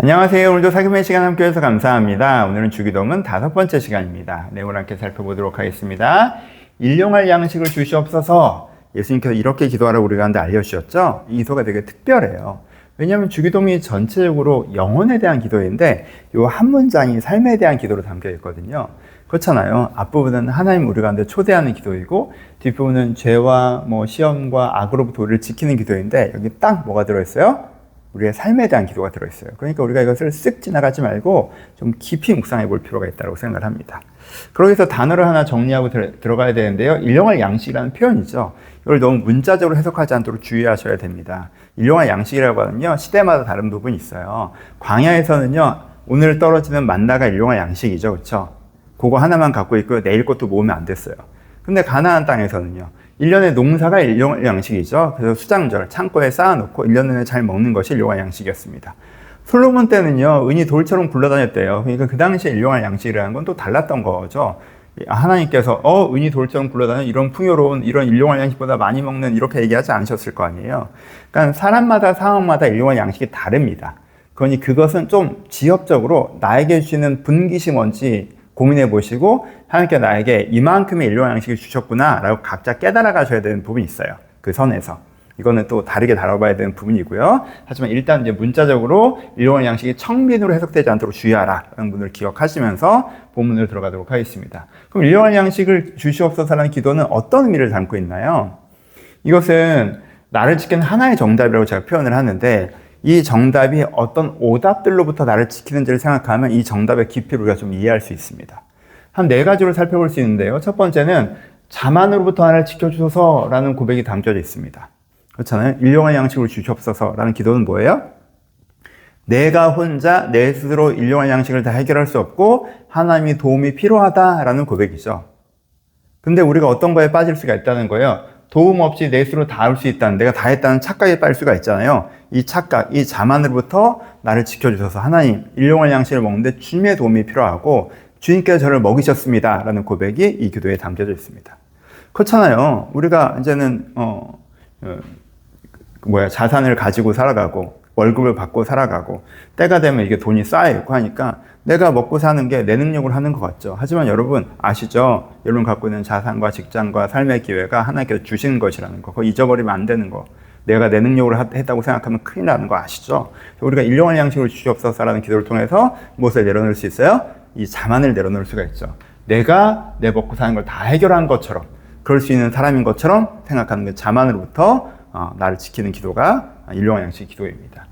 안녕하세요. 오늘도 살금의 시간 함께 해주셔서 감사합니다. 오늘은 주기도문 5번째 시간입니다. 내용을 함께 살펴보도록 하겠습니다. 일용할 양식을 주시옵소서. 예수님께서 이렇게 기도하라고 우리가 알려주셨죠? 이 기도가 되게 특별해요. 왜냐하면 주기도문이 전체적으로 영혼에 대한 기도인데 이 한 문장이 삶에 대한 기도로 담겨 있거든요. 그렇잖아요. 앞부분은 하나님 우리 가운데 초대하는 기도이고 뒷부분은 죄와 시험과 악으로부터 우리를 지키는 기도인데 여기 딱 뭐가 들어있어요? 우리의 삶에 대한 기도가 들어있어요. 그러니까 우리가 이것을 쓱 지나가지 말고 좀 깊이 묵상해 볼 필요가 있다고 생각을 합니다. 그러기 위해서 단어를 하나 정리하고 들어가야 되는데요. 일용할 양식이라는 표현이죠. 이걸 너무 문자적으로 해석하지 않도록 주의하셔야 됩니다. 일용할 양식이라고 하면요, 시대마다 다른 부분이 있어요. 광야에서는요, 오늘 떨어지는 만나가 일용할 양식이죠. 그렇죠? 그거 하나만 갖고 있고요. 내일 것도 모으면 안 됐어요. 근데 가나안 땅에서는요, 1년의 농사가 일용할 양식이죠. 그래서 수장절, 창고에 쌓아놓고 1년 내내 잘 먹는 것이 일용할 양식이었습니다. 솔로몬 때는요, 은이 돌처럼 굴러다녔대요. 그러니까 그 당시에 일용할 양식이라는 건 또 달랐던 거죠. 하나님께서 은이 돌처럼 굴러다녀 이런 풍요로운 이런 일용할 양식보다 많이 먹는 이렇게 얘기하지 않으셨을 거 아니에요. 그러니까 사람마다 상황마다 일용할 양식이 다릅니다. 그러니 그것은 좀 지역적으로 나에게 주시는 분깃이 뭔지 고민해 보시고 하나님께 나에게 이만큼의 일용할 양식을 주셨구나 라고 각자 깨달아 가셔야 되는 부분이 있어요. 그 선에서. 이거는 또 다르게 다뤄봐야 되는 부분이고요. 하지만 일단 이제 문자적으로 일용할 양식이 청빈으로 해석되지 않도록 주의하라 라는 분을 기억하시면서 본문으로 들어가도록 하겠습니다. 그럼 일용할 양식을 주시옵소서라는 기도는 어떤 의미를 담고 있나요? 이것은 나를 지키는 하나의 정답이라고 제가 표현을 하는데 이 정답이 어떤 오답들로부터 나를 지키는지를 생각하면 이 정답의 깊이를 우리가 좀 이해할 수 있습니다. 한 4가지로 살펴볼 수 있는데요. 첫 번째는 자만으로부터 나를 지켜주소서라는 고백이 담겨져 있습니다. 그렇잖아요. 일용할 양식을 주시옵소서라는 기도는 뭐예요? 내가 혼자 내 스스로 일용할 양식을 다 해결할 수 없고 하나님의 도움이 필요하다라는 고백이죠. 근데 우리가 어떤 거에 빠질 수가 있다는 거예요. 도움 없이 내 스스로 다 할 수 있다는, 내가 다 했다는 착각에 빠질 수가 있잖아요. 이 착각, 이 자만으로부터 나를 지켜주셔서 하나님, 일용할 양식을 먹는데 주님의 도움이 필요하고 주님께서 저를 먹이셨습니다 라는 고백이 이 기도에 담겨져 있습니다. 그렇잖아요. 우리가 이제는 자산을 가지고 살아가고 월급을 받고 살아가고 때가 되면 이게 돈이 쌓여있고 하니까 내가 먹고 사는 게 내 능력으로 하는 것 같죠. 하지만 여러분 아시죠? 여러분 갖고 있는 자산과 직장과 삶의 기회가 하나님께서 주신 것이라는 거. 그거 잊어버리면 안 되는 거. 내가 내 능력으로 했다고 생각하면 큰일 나는 거 아시죠? 우리가 일용할 양식을 주시옵소서라는 기도를 통해서 무엇을 내려놓을 수 있어요? 이 자만을 내려놓을 수가 있죠. 내가 내 먹고 사는 걸 다 해결한 것처럼 그럴 수 있는 사람인 것처럼 생각하는 그 자만으로부터 나를 지키는 기도가 일용할 양식 기도입니다.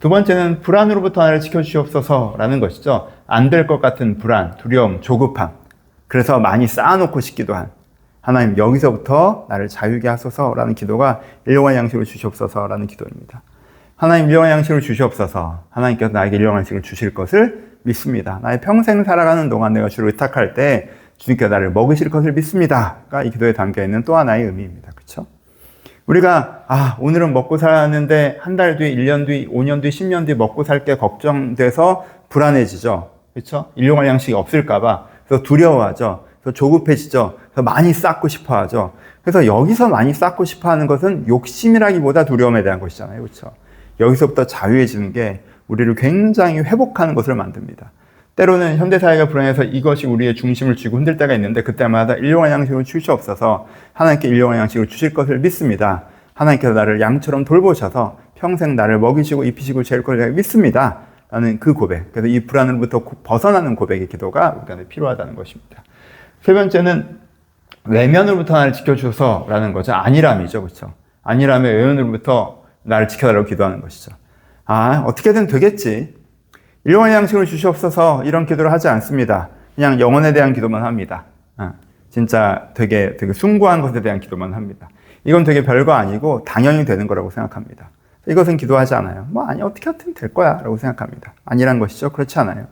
두 번째는 불안으로부터 나를 지켜주시옵소서라는 것이죠. 안 될 것 같은 불안, 두려움, 조급함. 그래서 많이 쌓아놓고 싶기도 한 하나님 여기서부터 나를 자유게 하소서라는 기도가 일용할 양식을 주시옵소서라는 기도입니다. 하나님 일용할 양식을 주시옵소서. 하나님께서 나에게 일용할 양식을 주실 것을 믿습니다. 나의 평생 살아가는 동안 내가 주를 의탁할 때 주님께서 나를 먹이실 것을 믿습니다가 이 기도에 담겨있는 또 하나의 의미입니다. 그렇죠? 우리가 오늘은 먹고 사는데 한 달 뒤, 1년 뒤, 5년 뒤, 10년 뒤 먹고 살 게 걱정돼서 불안해지죠. 그렇죠? 일용할 양식이 없을까 봐. 그래서 두려워하죠. 그래서 조급해지죠. 그래서 많이 쌓고 싶어 하죠. 그래서 여기서 많이 쌓고 싶어 하는 것은 욕심이라기보다 두려움에 대한 것이잖아요. 그렇죠? 여기서부터 자유해지는 게 우리를 굉장히 회복하는 것을 만듭니다. 때로는 현대사회가 불안해서 이것이 우리의 중심을 쥐고 흔들 때가 있는데 그때마다 일용할 양식을 주시옵소서. 하나님께 일용할 양식을 주실 것을 믿습니다. 하나님께서 나를 양처럼 돌보셔서 평생 나를 먹이시고 입히시고 재울 것을 믿습니다. 라는 그 고백. 그래서 이 불안으로부터 벗어나는 고백의 기도가 우리한테 필요하다는 것입니다. 세 번째는 외면으로부터 나를 지켜주소서라는 거죠. 안일함이죠. 그렇죠? 안일함의 외면으로부터 나를 지켜달라고 기도하는 것이죠. 어떻게든 되겠지. 일용할 양식을 주시옵소서 이런 기도를 하지 않습니다. 그냥 영혼에 대한 기도만 합니다. 진짜 되게 숭고한 것에 대한 기도만 합니다. 이건 되게 별거 아니고 당연히 되는 거라고 생각합니다. 이것은 기도하지 않아요. 어떻게 하든 될 거야 라고 생각합니다. 아니란 것이죠. 그렇지 않아요.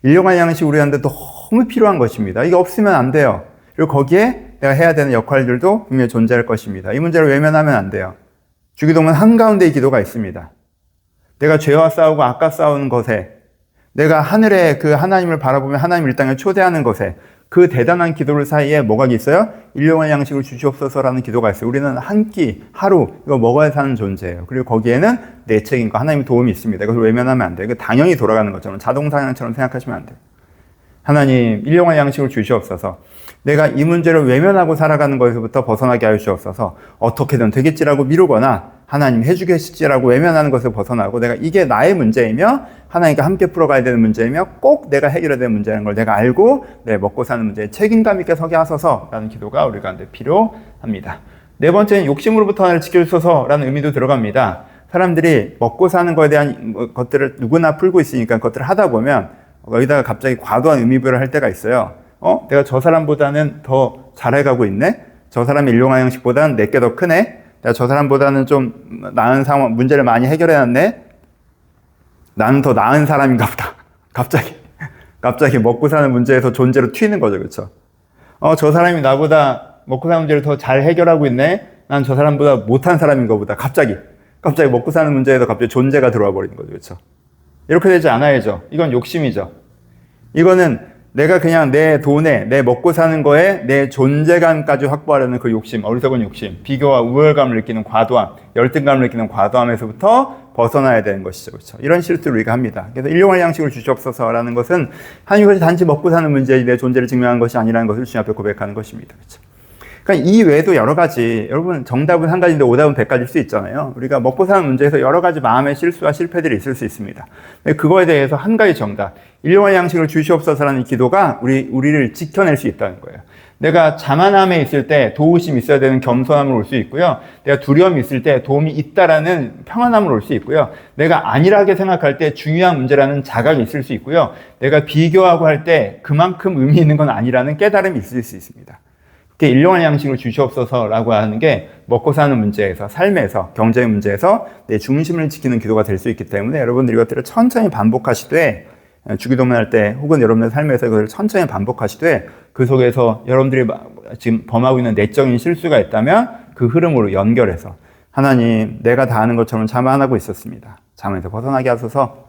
일용할 양식 우리한테 너무 필요한 것입니다. 이게 없으면 안 돼요. 그리고 거기에 내가 해야 되는 역할들도 분명히 존재할 것입니다. 이 문제를 외면하면 안 돼요. 주기도문 한가운데의 기도가 있습니다. 내가 죄와 싸우고 악과 싸우는 것에 내가 하늘에 그 하나님을 바라보며 하나님을 이 땅에 초대하는 것에 그 대단한 기도를 사이에 뭐가 있어요? 일용할 양식을 주시옵소서라는 기도가 있어요. 우리는 한 끼, 하루 이거 먹어야 사는 존재예요. 그리고 거기에는 내 책임과 하나님의 도움이 있습니다. 그것을 외면하면 안 돼요. 당연히 돌아가는 것처럼 자동사냥처럼 생각하시면 안 돼요. 하나님, 일용할 양식을 주시옵소서. 내가 이 문제를 외면하고 살아가는 것에서부터 벗어나게 하여 주옵소서. 어떻게든 되겠지라고 미루거나 하나님 해주겠지라고 외면하는 것을 벗어나고 내가 이게 나의 문제이며 하나님과 함께 풀어가야 되는 문제이며 꼭 내가 해결해야 되는 문제라는 걸 내가 알고 내 먹고 사는 문제에 책임감 있게 서게 하소서라는 기도가 우리 가운데 필요합니다. 네 번째는 욕심으로부터 나를 지켜주소서라는 의미도 들어갑니다. 사람들이 먹고 사는 것에 대한 것들을 누구나 풀고 있으니까 그것들을 하다 보면 여기다가 갑자기 과도한 의미부여를 할 때가 있어요. 내가 저 사람보다는 더 잘해가고 있네? 저 사람의 일용할 양식보다는 내게 더 크네? 내가 저 사람보다는 좀 나은 상황, 문제를 많이 해결해놨네? 나는 더 나은 사람인가 보다. 갑자기 먹고 사는 문제에서 존재로 튀는 거죠. 그렇죠? 저 사람이 나보다 먹고 사는 문제를 더 잘 해결하고 있네? 난 저 사람보다 못한 사람인 것보다 갑자기 먹고 사는 문제에서 갑자기 존재가 들어와 버리는 거죠. 그렇죠? 이렇게 되지 않아야죠. 이건 욕심이죠. 이거는 내가 그냥 내 돈에, 내 먹고 사는 거에 내 존재감까지 확보하려는 그 욕심, 어리석은 욕심, 비교와 우월감을 느끼는 과도함, 열등감을 느끼는 과도함에서부터 벗어나야 되는 것이죠. 그렇죠? 이런 실수를 우리가 합니다. 그래서 일용할 양식을 주시옵소서라는 것은 이것이 단지 먹고 사는 문제에 내 존재를 증명하는 것이 아니라는 것을 주님 앞에 고백하는 것입니다. 그렇죠? 그러니까 이 외에도 여러 가지, 여러분 정답은 한 가지인데 오답은 100가지일 수 있잖아요. 우리가 먹고 사는 문제에서 여러 가지 마음의 실수와 실패들이 있을 수 있습니다. 그거에 대해서 한 가지 정답, 일용할 양식을 주시옵소서라는 기도가 우리를 지켜낼 수 있다는 거예요. 내가 자만함에 있을 때 도우심이 있어야 되는 겸손함으로 올 수 있고요. 내가 두려움이 있을 때 도움이 있다라는 평안함으로 올 수 있고요. 내가 안일하게 생각할 때 중요한 문제라는 자각이 있을 수 있고요. 내가 비교하고 할 때 그만큼 의미 있는 건 아니라는 깨달음이 있을 수 있습니다. 일용할 양식을 주시옵소서라고 하는 게 먹고 사는 문제에서, 삶에서, 경제 문제에서 내 중심을 지키는 기도가 될 수 있기 때문에 여러분들이 이것들을 천천히 반복하시되, 주기도문 할 때 혹은 여러분의 삶에서 이것을 천천히 반복하시되 그 속에서 여러분들이 지금 범하고 있는 내적인 실수가 있다면 그 흐름으로 연결해서 하나님, 내가 다 아는 것처럼 자만하고 있었습니다. 자만에서 벗어나게 하소서.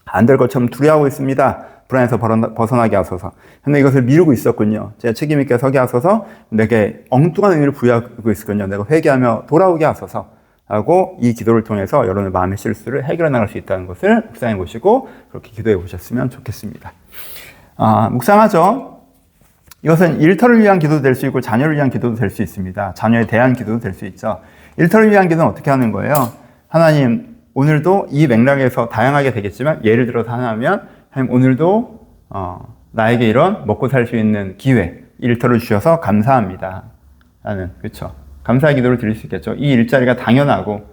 안 될 것처럼 두려워하고 있습니다. 불안에서 벗어나게 하소서. 근데 이것을 미루고 있었군요. 제가 책임있게 서게 하소서. 내게 엉뚱한 의미를 부여하고 있었군요. 내가 회개하며 돌아오게 하소서. 하고 이 기도를 통해서 여러분의 마음의 실수를 해결해 나갈 수 있다는 것을 묵상해 보시고 그렇게 기도해 보셨으면 좋겠습니다. 묵상하죠. 이것은 일터를 위한 기도도 될 수 있고 자녀를 위한 기도도 될 수 있습니다. 자녀에 대한 기도도 될 수 있죠. 일터를 위한 기도는 어떻게 하는 거예요? 하나님, 오늘도 이 맥락에서 다양하게 되겠지만 예를 들어서 하나면 하나님, 오늘도 나에게 이런 먹고 살 수 있는 기회, 일터를 주셔서 감사합니다. 라는, 그렇죠. 감사의 기도를 드릴 수 있겠죠. 이 일자리가 당연하고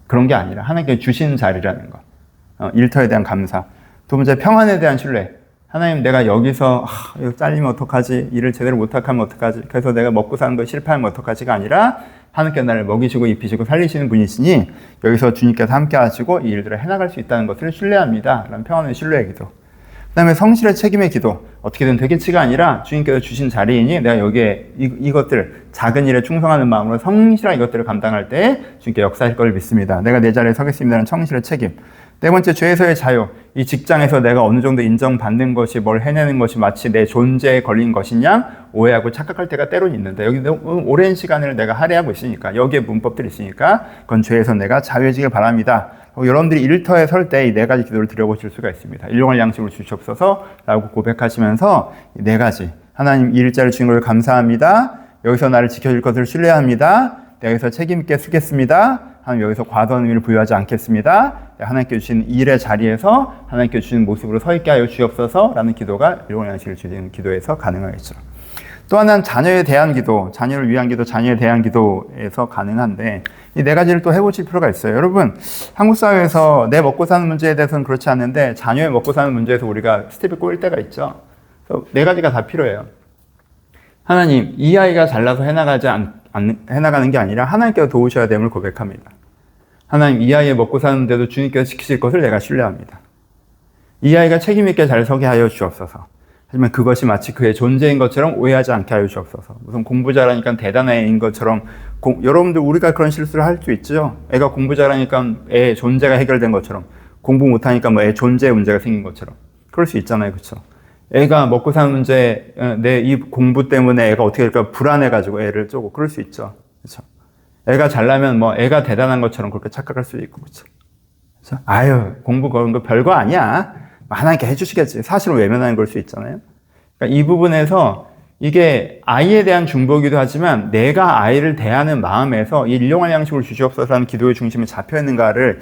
그런 게 아니라 하나님께 주신 자리라는 거. 일터에 대한 감사. 두 번째, 평안에 대한 신뢰. 하나님, 내가 여기서 이거 잘리면 어떡하지? 일을 제대로 못하면 어떡하지? 그래서 내가 먹고 사는 거 실패하면 어떡하지가 아니라 하나님께 나를 먹이시고 입히시고 살리시는 분이시니 여기서 주님께서 함께 하시고 이 일들을 해나갈 수 있다는 것을 신뢰합니다. 라는 평안의 신뢰의 기도. 그 다음에 성실의 책임의 기도. 어떻게든 되겠지가 아니라 주님께서 주신 자리이니 내가 여기에 이것들, 작은 일에 충성하는 마음으로 성실한 이것들을 감당할 때 주님께 역사하실 걸 믿습니다. 내가 내 자리에 서겠습니다는 성실의 책임. 네 번째, 죄에서의 자유. 이 직장에서 내가 어느 정도 인정받는 것이, 뭘 해내는 것이 마치 내 존재에 걸린 것이냐 오해하고 착각할 때가 때론 있는데 여기 너무 오랜 시간을 내가 할애하고 있으니까, 여기에 문법들이 있으니까 그건 죄에서 내가 자유해지길 바랍니다. 여러분들이 일터에 설 때 이 네 가지 기도를 드려보실 수가 있습니다. 일용할 양식을 주시옵소서 라고 고백하시면서 이 네 가지, 하나님 이 일자를 주신 걸 감사합니다. 여기서 나를 지켜줄 것을 신뢰합니다. 여기서 책임있게 쓰겠습니다. 하나님, 여기서 과도한 의미를 부여하지 않겠습니다. 하나님께 주신 일의 자리에서 하나님께 주신 모습으로 서 있게 하여 주옵소서 라는 기도가 일용할 양식을 주시는 기도에서 가능하겠죠. 또 하나는 자녀에 대한 기도, 자녀를 위한 기도, 자녀에 대한 기도에서 가능한데 이 네 가지를 또 해보실 필요가 있어요. 여러분, 한국 사회에서 내 먹고 사는 문제에 대해서는 그렇지 않는데 자녀의 먹고 사는 문제에서 우리가 스텝이 꼬일 때가 있죠. 그래서 네 가지가 다 필요해요. 하나님, 이 아이가 잘나서 해나가는 게 아니라 하나님께서 도우셔야 됨을 고백합니다. 하나님, 이 아이의 먹고 사는데도 주님께서 지키실 것을 내가 신뢰합니다. 이 아이가 책임있게 잘 서게 하여 주옵소서. 하지만 그것이 마치 그의 존재인 것처럼 오해하지 않게 하여 주옵소서. 무슨 공부 잘하니까 대단한 애인 것처럼, 여러분들 우리가 그런 실수를 할 수 있죠. 애가 공부 잘하니까 애의 존재가 해결된 것처럼, 공부 못하니까 애 존재의 문제가 생긴 것처럼 그럴 수 있잖아요. 그렇죠? 애가 먹고 사는 문제, 내 이 공부 때문에 애가 어떻게 될까 불안해가지고 애를 쪼고 그럴 수 있죠. 그렇죠? 애가 잘나면 뭐 애가 대단한 것처럼 그렇게 착각할 수도 있고, 그렇죠? 그렇죠? 아유, 공부 그런 거 별거 아니야. 하나님께 해주시겠지. 사실은 외면하는 걸 수 있잖아요. 그러니까 이 부분에서 이게 아이에 대한 중보기도 하지만 내가 아이를 대하는 마음에서 이 일용할 양식을 주시옵소서 하는 기도의 중심이 잡혀 있는가를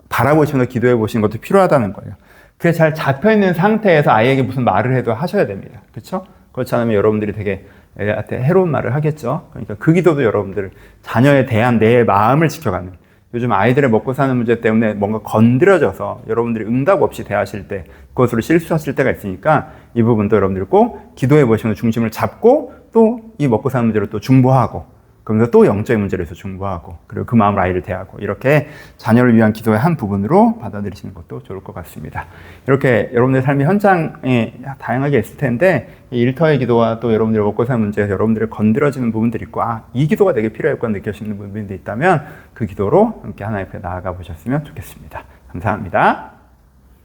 바라보시면서 기도해 보시는 것도 필요하다는 거예요. 그게 잘 잡혀 있는 상태에서 아이에게 무슨 말을 해도 하셔야 됩니다. 그렇죠? 그렇지 않으면 여러분들이 되게 애한테 해로운 말을 하겠죠. 그러니까 그 기도도 여러분들 자녀에 대한 내 마음을 지켜가는, 요즘 아이들의 먹고 사는 문제 때문에 뭔가 건드려져서 여러분들이 응답 없이 대하실 때 그것으로 실수하실 때가 있으니까 이 부분도 여러분들이 꼭 기도해 보시면서 중심을 잡고 또 이 먹고 사는 문제를 또 중보하고, 그러면서 또 영적인 문제를 해서 중보하고, 그리고 그 마음으로 아이를 대하고, 이렇게 자녀를 위한 기도의 한 부분으로 받아들이시는 것도 좋을 것 같습니다. 이렇게 여러분들의 삶의 현장에 다양하게 있을 텐데 이 일터의 기도와 또 여러분들의 먹고 사는 문제에서 여러분들이 건드려지는 부분들이 있고, 이 기도가 되게 필요했고 느껴지는 부분들이 있다면 그 기도로 함께 하나님 앞에 나아가 보셨으면 좋겠습니다. 감사합니다.